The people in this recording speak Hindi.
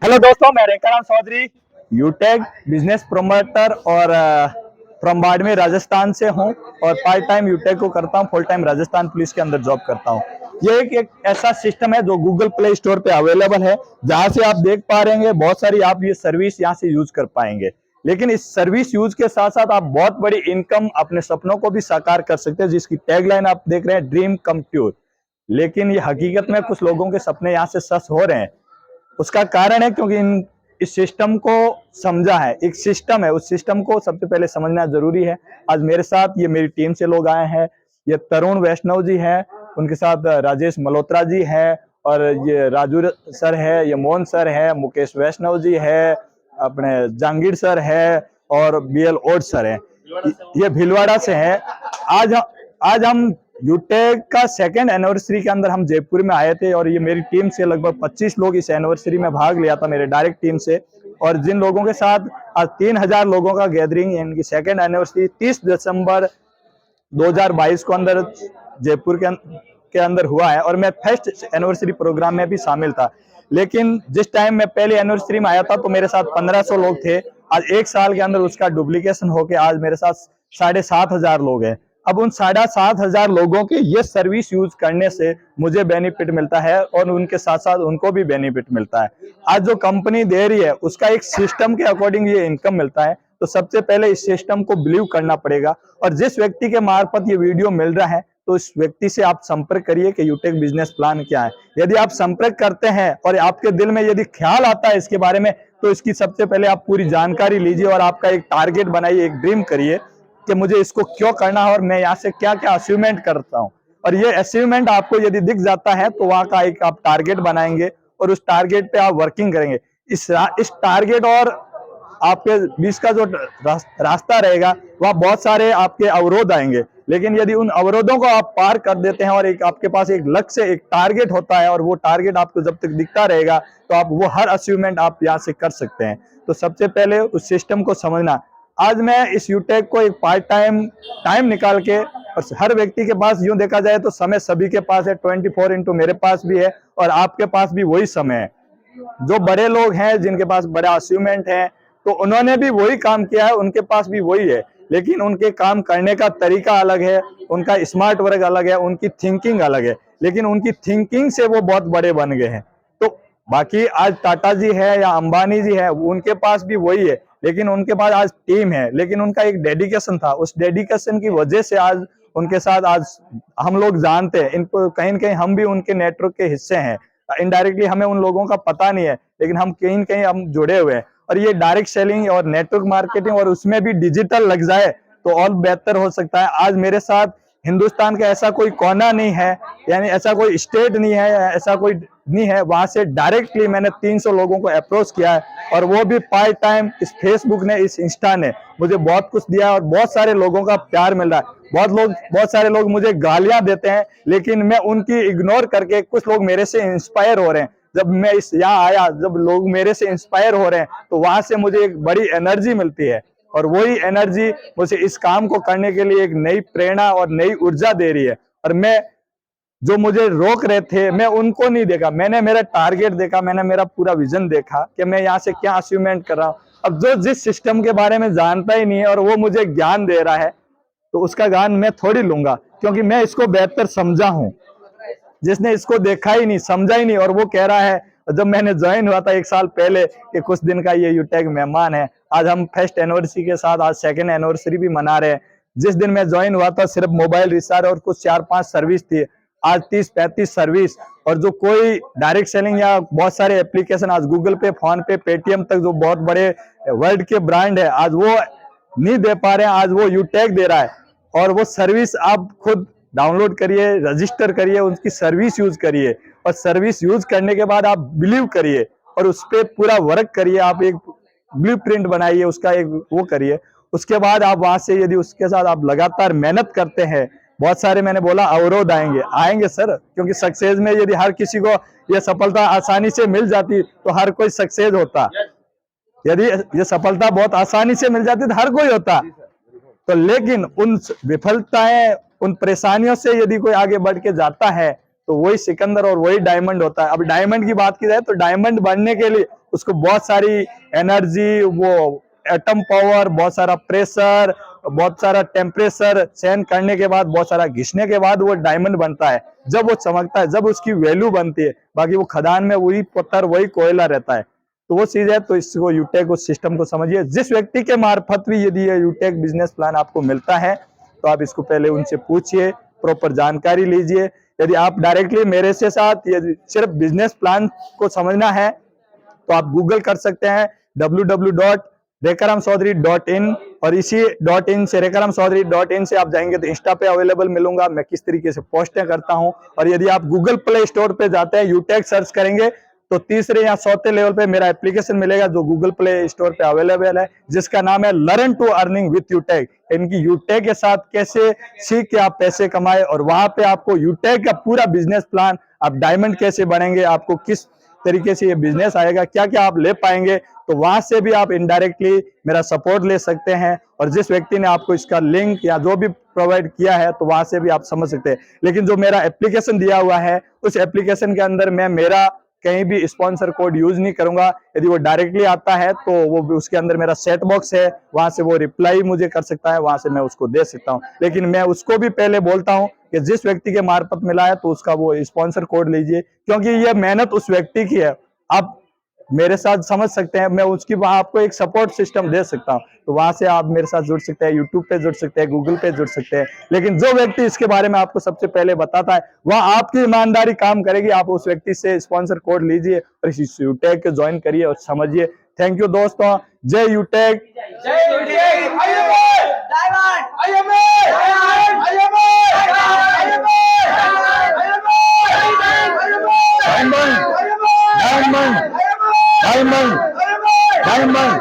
हेलो दोस्तों, मैं रेखाराम चौधरी यूटेक बिजनेस प्रोमोटर और फ्रॉम बाड़मेर राजस्थान से हूं और पार्ट टाइम यूटेक को करता हूं, फुल टाइम राजस्थान पुलिस के अंदर जॉब करता हूं। ये एक ऐसा सिस्टम है जो गूगल प्ले स्टोर पे अवेलेबल है, जहां से आप देख पा रहे हैं बहुत सारी आप ये सर्विस यहां से यूज कर पाएंगे। लेकिन इस सर्विस यूज के साथ साथ आप बहुत बड़ी इनकम, अपने सपनों को भी साकार कर सकते हैं, जिसकी टैगलाइन आप देख रहे हैं, ड्रीम कम ट्रू। लेकिन ये हकीकत में कुछ लोगों के सपने यहाँ से सच हो रहे हैं। उसका कारण है क्योंकि इस सिस्टम को समझा है। एक सिस्टम है, उस सिस्टम को सबसे पहले समझना जरूरी है। आज मेरे साथ ये मेरी टीम से लोग आए हैं। ये तरुण वैष्णव जी हैं, उनके साथ राजेश मल्होत्रा जी है, और ये राजू सर है, ये मोहन सर है, मुकेश वैष्णव जी है, अपने जहांगीर सर है, और बीएल ओड सर है। ये भीलवाड़ा से है। आज हम यूटेक का सेकेंड एनिवर्सरी के अंदर हम जयपुर में आए थे, और ये मेरी टीम से लगभग 25 लोग इस एनिवर्सरी में भाग लिया था, मेरे डायरेक्ट टीम से। और जिन लोगों के साथ आज 3000 लोगों का गैदरिंग, इनकी सेकेंड एनिवर्सरी 30 दिसंबर 2022 को अंदर जयपुर के अंदर हुआ है, और मैं फर्स्ट एनिवर्सरी प्रोग्राम में भी शामिल था। लेकिन जिस टाइम मैं पहली एनिवर्सरी में आया था तो मेरे साथ 1500 लोग थे। आज एक साल के अंदर उसका डुप्लीकेशन होके आज मेरे साथ 7500 लोग हैं। अब उन 7500 लोगों के ये सर्विस यूज करने से मुझे बेनिफिट मिलता है, और उनके साथ साथ उनको भी बेनिफिट मिलता है। आज जो कंपनी दे रही है उसका एक सिस्टम के अकॉर्डिंग ये इनकम मिलता है। तो सबसे पहले इस सिस्टम को बिलीव करना पड़ेगा, और जिस व्यक्ति के मार्फत ये वीडियो मिल रहा है तो इस व्यक्ति से आप संपर्क करिए कि यूटेक बिजनेस प्लान क्या है। यदि आप संपर्क करते हैं और आपके दिल में यदि ख्याल आता है इसके बारे में, तो इसकी सबसे पहले आप पूरी जानकारी लीजिए और आपका एक टारगेट बनाइए, एक ड्रीम करिए कि मुझे इसको क्यों करना है और मैं यहाँ से क्या क्या अचीवमेंट करता हूँ। और ये अचीवमेंट आपको यदि दिख जाता है तो वहां का एक आप टारगेट बनाएंगे और उस टारगेट पे आप वर्किंग करेंगे। इस टारगेट और आपके बीच का जो रास्ता रहेगा वह बहुत सारे आपके अवरोध आएंगे, लेकिन यदि उन अवरोधों को आप पार कर देते हैं और एक आपके पास एक लक्ष्य, एक टारगेट होता है, और वो टारगेट आपको जब तक दिखता रहेगा तो आप वो हर अचीवमेंट आप यहाँ से कर सकते हैं। तो सबसे पहले उस सिस्टम को समझना। आज मैं इस यूटेक को एक पार्ट टाइम निकाल के, और हर व्यक्ति के पास यूं देखा जाए तो समय सभी के पास है, 24x मेरे पास भी है और आपके पास भी वही समय है। जो बड़े लोग हैं जिनके पास बड़ा अचीवमेंट है तो उन्होंने भी वही काम किया है, उनके पास भी वही है, लेकिन उनके काम करने का तरीका अलग है, उनका स्मार्ट वर्क अलग है, उनकी थिंकिंग अलग है, लेकिन उनकी थिंकिंग से वो बहुत बड़े बन गए हैं। तो बाकी आज टाटा जी है या अंबानी जी है, उनके पास भी वही है, लेकिन उनके पास आज टीम है, लेकिन उनका एक डेडिकेशन था। उस डेडिकेशन की वजह से आज उनके साथ आज हम लोग जानते हैं, इनको कहीं न कहीं हम भी उनके नेटवर्क के हिस्से हैं। इनडायरेक्टली हमें उन लोगों का पता नहीं है, लेकिन हम कहीं न कहीं हम जुड़े हुए हैं। और ये डायरेक्ट सेलिंग और नेटवर्क मार्केटिंग और उसमें भी डिजिटल लग जाए तो और बेहतर हो सकता है। आज मेरे साथ हिंदुस्तान का ऐसा कोई कोना नहीं है, यानी ऐसा कोई स्टेट नहीं है, ऐसा कोई नहीं है, वहां से डायरेक्टली मैंने 300 लोगों को अप्रोच किया है, और वो भी पार्ट टाइम। इस फेसबुक ने, इस इंस्टा ने मुझे बहुत कुछ दिया और बहुत सारे लोगों का प्यार मिल रहा है। बहुत सारे लोग मुझे गालियां देते हैं, लेकिन मैं उनकी इग्नोर करके, कुछ लोग मेरे से इंस्पायर हो रहे हैं। जब मैं इस यहाँ आया, जब लोग मेरे से इंस्पायर हो रहे हैं तो वहां से मुझे एक बड़ी एनर्जी मिलती है, और वही एनर्जी मुझे इस काम को करने के लिए एक नई प्रेरणा और नई ऊर्जा दे रही है। और मैं, जो मुझे रोक रहे थे, मैं उनको नहीं देखा, मैंने मेरा टारगेट देखा, मैंने मेरा पूरा विजन देखा कि मैं यहाँ से क्या अचीवमेंट कर रहा हूँ। अब जो जिस सिस्टम के बारे में जानता ही नहीं है और वो मुझे ज्ञान दे रहा है, तो उसका ज्ञान मैं थोड़ी लूंगा, क्योंकि मैं इसको बेहतर समझा हूं। जिसने इसको देखा ही नहीं, समझा ही नहीं, और वो कह रहा है, जब मैंने ज्वाइन हुआ था 1 साल पहले, कि कुछ दिन का ये यूटेक मेहमान है। आज हम फर्स्ट एनिवर्सरी के साथ आज सेकेंड एनिवर्सरी भी मना रहे हैं। जिस दिन मैं ज्वाइन हुआ था सिर्फ मोबाइल रिचार्ज और कुछ 4-5 सर्विस थी, आज 30-35 सर्विस। और जो कोई डायरेक्ट सेलिंग या बहुत सारे एप्लीकेशन, आज गूगल पे, फोन पे, पेटीएम तक जो बहुत बड़े वर्ल्ड के ब्रांड है, आज वो नहीं दे पा रहे हैं, आज वो यूटेक दे रहा है। और वो सर्विस आप खुद डाउनलोड करिए, रजिस्टर करिए, उसकी सर्विस यूज करिए, और सर्विस यूज करने के बाद आप बिलीव करिए और उस पर पूरा वर्क करिए। आप एक ब्लूप्रिंट बनाइए, उसका एक वो करिए। उसके बाद आप वहां से, यदि उसके साथ आप लगातार मेहनत करते हैं, बहुत सारे, मैंने बोला अवरोध आएंगे सर, क्योंकि सक्सेस में यदि हर किसी को यह सफलता आसानी से मिल जाती तो हर कोई सक्सेस होता। यदि ये सफलता बहुत आसानी से मिल जाती तो हर कोई होता। तो लेकिन उन विफलताएं, उन परेशानियों से यदि कोई आगे बढ़ के जाता है तो वही सिकंदर और वही डायमंड होता है। अब डायमंड की बात की जाए तो डायमंड बनने के लिए उसको बहुत सारी एनर्जी, वो एटम पावर, बहुत सारा प्रेशर, बहुत सारा टेम्परेचर सहन करने के बाद, बहुत सारा घिसने के बाद वो डायमंड बनता है। जब वो चमकता है, जब उसकी वैल्यू बनती है। बाकी वो खदान में वही पत्थर, वही कोयला रहता है। तो वो चीज है। तो इसको यूटेक उस सिस्टम को समझिए। जिस व्यक्ति के मार्फत भी यदि ये यूटेक बिजनेस प्लान आपको मिलता है तो आप इसको पहले उनसे पूछिए, प्रॉपर जानकारी लीजिए। यदि आप डायरेक्टली मेरे से साथ यदि सिर्फ बिजनेस प्लान को समझना है तो आप गूगल कर सकते हैं www.rekaramchaudhary.in, और इसी .in से rekaramchaudhary.in से आप जाएंगे तो इंस्टा पे अवेलेबल मिलूंगा, मैं किस तरीके से पोस्टें करता हूं। और यदि आप गूगल प्ले स्टोर पे जाते हैं, यूटेक सर्च करेंगे तो तीसरे या चौथे लेवल पे मेरा एप्लीकेशन मिलेगा जो गूगल प्ले स्टोर पे अवेलेबल है, जिसका नाम है लर्न टू अर्निंग विथ यूटेक। इनकी यूटेक के साथ कैसे सीख के आप पैसे कमाए, और वहां पे आपको यूटेक का पूरा बिजनेस प्लान, आप डायमंड कैसे बनेंगे, आपको किस तरीके से ये बिजनेस आएगा, क्या क्या आप ले पाएंगे, तो वहां से भी आप इनडायरेक्टली मेरा सपोर्ट ले सकते हैं। और जिस व्यक्ति ने आपको इसका लिंक या जो भी प्रोवाइड किया है तो वहां से भी आप समझ सकते हैं। लेकिन जो मेरा एप्लीकेशन दिया हुआ है उस एप्लीकेशन के अंदर मैं मेरा कहीं भी स्पॉन्सर कोड यूज नहीं करूंगा। यदि वो डायरेक्टली आता है तो वो उसके अंदर मेरा सेट बॉक्स है, वहां से वो रिप्लाई मुझे कर सकता है, वहां से मैं उसको दे सकता हूं। लेकिन मैं उसको भी पहले बोलता हूं कि जिस व्यक्ति के मार्फत मिला है तो उसका वो स्पॉन्सर कोड लीजिए, क्योंकि ये मेहनत उस व्यक्ति की है। आप मेरे साथ समझ सकते हैं, मैं उसकी वहां आपको एक सपोर्ट सिस्टम दे सकता हूं, तो वहां से आप मेरे साथ जुड़ सकते हैं, यूट्यूब पे जुड़ सकते हैं, गूगल पे जुड़ सकते हैं। लेकिन जो व्यक्ति इसके बारे में आपको सबसे पहले बताता है वह आपकी ईमानदारी काम करेगी। आप उस व्यक्ति से स्पॉन्सर कोड लीजिए और इस यूटेक को ज्वाइन करिए और समझिए। थैंक यू दोस्तों। जय यूटेक। Diamond, diamond, diamond.